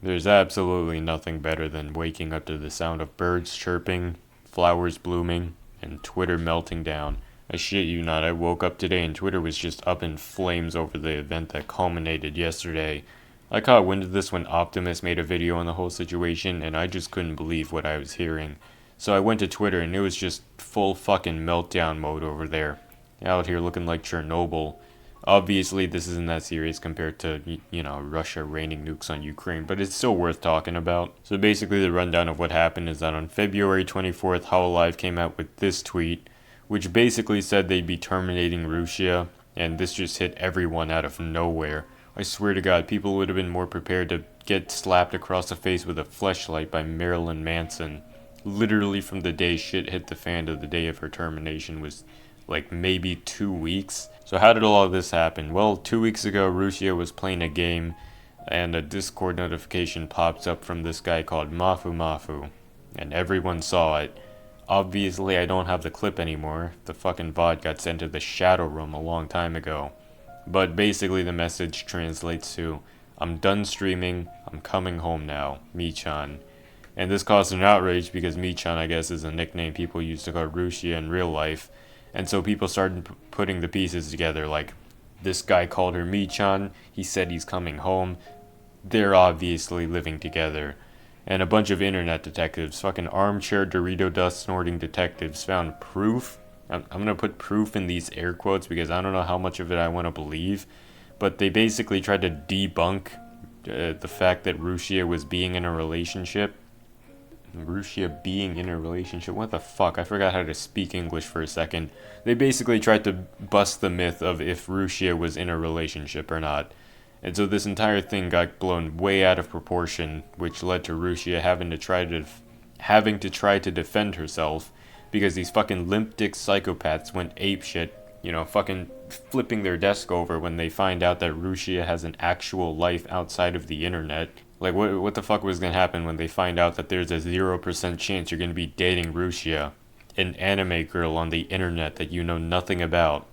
There's absolutely nothing better than waking up to the sound of birds chirping, flowers blooming, and Twitter melting down. I shit you not, I woke up today and Twitter was just up in flames over the event that culminated yesterday. I caught wind of this when Optimus made a video on the whole situation, and I just couldn't believe what I was hearing. So I went to Twitter and it was just full fucking meltdown mode over there. Out here looking like Chernobyl. Obviously, this isn't that serious compared to, Russia raining nukes on Ukraine, but it's still worth talking about. So basically, the rundown of what happened is that on February 24th, Hololive came out with this tweet, which basically said they'd be terminating Rushia, and this just hit everyone out of nowhere. I swear to God, people would have been more prepared to get slapped across the face with a fleshlight by Marilyn Manson. Literally from the day shit hit the fan to the day of her termination was like maybe 2 weeks. So how did all of this happen? Well, 2 weeks ago, Rushia was playing a game, and a Discord notification pops up from this guy called Mafu Mafu, and everyone saw it. Obviously, I don't have the clip anymore. The fucking VOD got sent to the shadow room a long time ago. But basically, the message translates to, "I'm done streaming. I'm coming home now. Michan." And this caused an outrage because Michan, I guess, is a nickname people use to call Rushia in real life. And so people started putting the pieces together, like, this guy called her Michan, he said he's coming home, they're obviously living together. And a bunch of internet detectives, fucking armchair Dorito dust snorting detectives, found proof. I'm gonna put proof in these air quotes because I don't know how much of it I want to believe, but they basically tried to debunk the fact that Rushia was being in a relationship. Rushia being in a relationship. What the fuck? I forgot how to speak English for a second. They basically tried to bust the myth of if Rushia was in a relationship or not. And so this entire thing got blown way out of proportion, which led to Rushia having to try to defend herself because these fucking limp dick psychopaths went apeshit, fucking flipping their desk over when they find out that Rushia has an actual life outside of the internet. Like, what the fuck was gonna happen when they find out that there's a 0% chance you're gonna be dating Rushia, an anime girl on the internet that you know nothing about?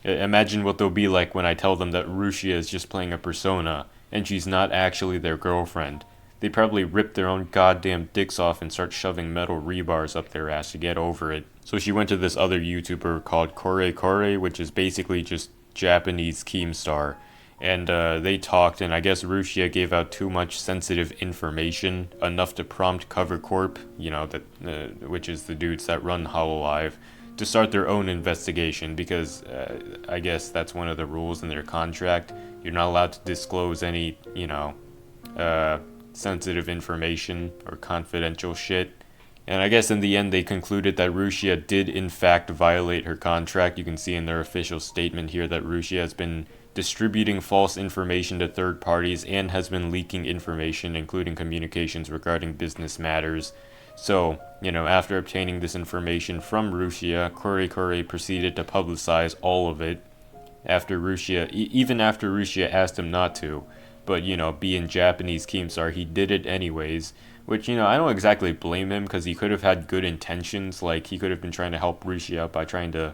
Imagine what they'll be like when I tell them that Rushia is just playing a persona, and she's not actually their girlfriend. They probably rip their own goddamn dicks off and start shoving metal rebars up their ass to get over it. So she went to this other YouTuber called Kore Kore, which is basically just Japanese Keemstar. And they talked, and I guess Rushia gave out too much sensitive information, enough to prompt Cover Corp, which is the dudes that run Hololive, to start their own investigation because I guess that's one of the rules in their contract. You're not allowed to disclose any, sensitive information or confidential shit. And I guess in the end they concluded that Rushia did in fact violate her contract. You can see in their official statement here that Rushia has been distributing false information to third parties and has been leaking information, including communications regarding business matters. So, after obtaining this information from Rushia, Kore Kore proceeded to publicize all of it even after Rushia asked him not to. But, being Japanese Keemstar, he did it anyways. Which, I don't exactly blame him because he could have had good intentions. Like, he could have been trying to help Rushia out by trying to,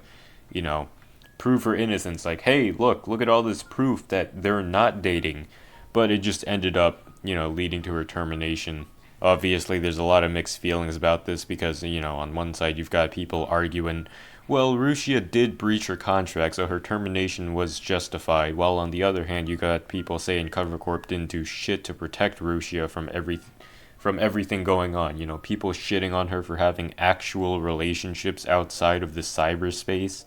prove her innocence. Like, hey, look at all this proof that they're not dating. But it just ended up, leading to her termination. Obviously, there's a lot of mixed feelings about this because, on one side you've got people arguing, well, Rushia did breach her contract, so her termination was justified, while on the other hand, you got people saying Cover Corp didn't do shit to protect Rushia from everything going on. People shitting on her for having actual relationships outside of the cyberspace.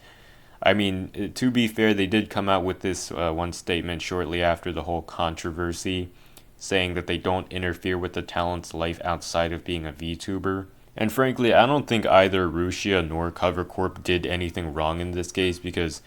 I mean, to be fair, they did come out with this one statement shortly after the whole controversy, saying that they don't interfere with the talent's life outside of being a VTuber. And frankly, I don't think either Rushia nor Cover Corp did anything wrong in this case because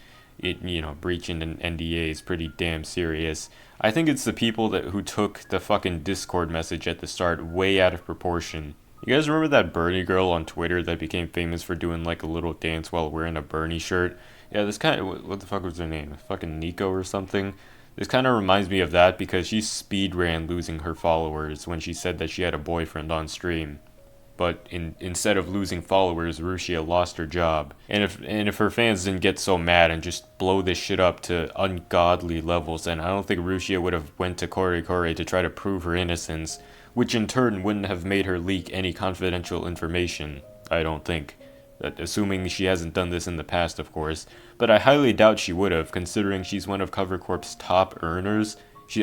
breaching an NDA is pretty damn serious. I think it's the people who took the fucking Discord message at the start way out of proportion. You guys remember that Bernie girl on Twitter that became famous for doing like a little dance while wearing a Bernie shirt? Yeah, this kind of, what the fuck was her name? Fucking Nico or something? This kind of reminds me of that because she speed ran losing her followers when she said that she had a boyfriend on stream. but instead of losing followers, Rushia lost her job. And if her fans didn't get so mad and just blow this shit up to ungodly levels, then I don't think Rushia would have went to Kore to try to prove her innocence, which in turn wouldn't have made her leak any confidential information, I don't think. Assuming she hasn't done this in the past, of course. But I highly doubt she would have, considering she's one of Cover Corp's top earners.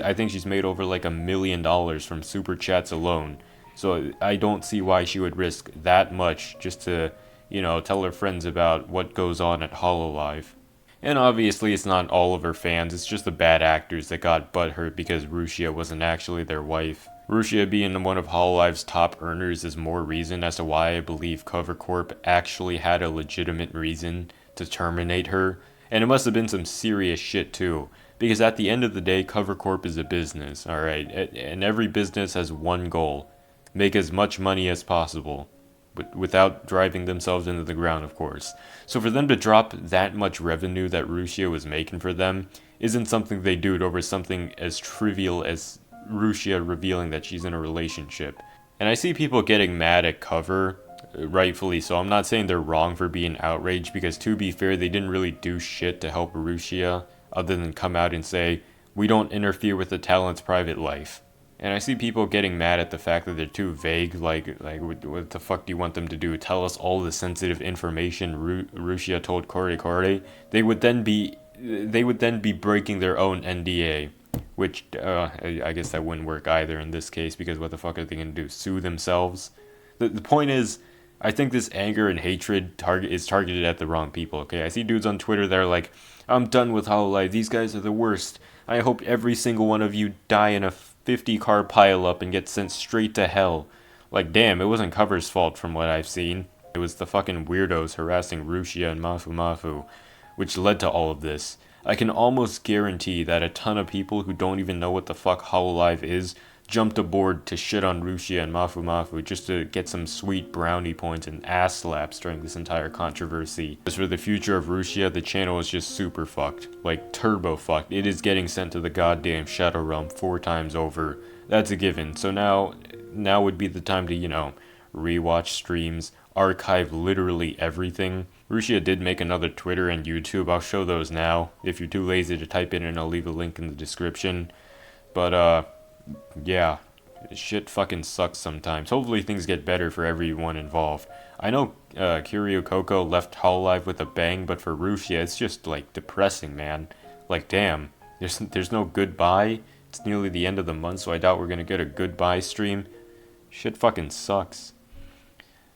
I think she's made over like $1 million from super chats alone. So I don't see why she would risk that much just to, tell her friends about what goes on at Hololive. And obviously it's not all of her fans, it's just the bad actors that got butthurt because Rushia wasn't actually their wife. Rushia being one of Hololive's top earners is more reason as to why I believe Cover Corp actually had a legitimate reason to terminate her. And it must have been some serious shit too. Because at the end of the day, Cover Corp is a business, alright? And every business has one goal. Make as much money as possible. But without driving themselves into the ground, of course. So for them to drop that much revenue that Rushia was making for them isn't something they do over something as trivial as Rushia revealing that she's in a relationship. And I see people getting mad at Cover, rightfully so. I'm not saying they're wrong for being outraged, because to be fair, they didn't really do shit to help Rushia other than come out and say, we don't interfere with the talent's private life. And I see people getting mad at the fact that they're too vague, like what the fuck do you want them to do? Tell us all the sensitive information Rushia told Kore? They would then be breaking their own NDA. Which, I guess that wouldn't work either in this case, because what the fuck are they going to do? Sue themselves? The point is, I think this anger and hatred is targeted at the wrong people, okay? I see dudes on Twitter that are like, I'm done with Hololive, these guys are the worst. I hope every single one of you die in a 50-car pileup and get sent straight to hell. Like, damn, it wasn't Cover's fault from what I've seen. It was the fucking weirdos harassing Rushia and Mafu, which led to all of this. I can almost guarantee that a ton of people who don't even know what the fuck Hololive is jumped aboard to shit on Rushia and Mafu just to get some sweet brownie points and ass slaps during this entire controversy. As for the future of Rushia, the channel is just super fucked. Like, turbo fucked. It is getting sent to the goddamn Shadow Realm 4 times over. That's a given. So now would be the time to, rewatch streams, archive literally everything. Rushia did make another Twitter and YouTube. I'll show those now. If you're too lazy to type in, I'll leave a link in the description. But, yeah. Shit fucking sucks sometimes. Hopefully things get better for everyone involved. I know Kiryu Coco left Hololive with a bang, but for Rushia, it's just, like, depressing, man. Like, damn. There's no goodbye. It's nearly the end of the month, so I doubt we're gonna get a goodbye stream. Shit fucking sucks.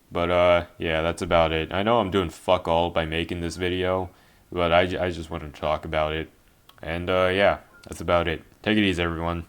But, yeah, that's about it. I know I'm doing fuck all by making this video, but I just wanted to talk about it. And, yeah, that's about it. Take it easy, everyone.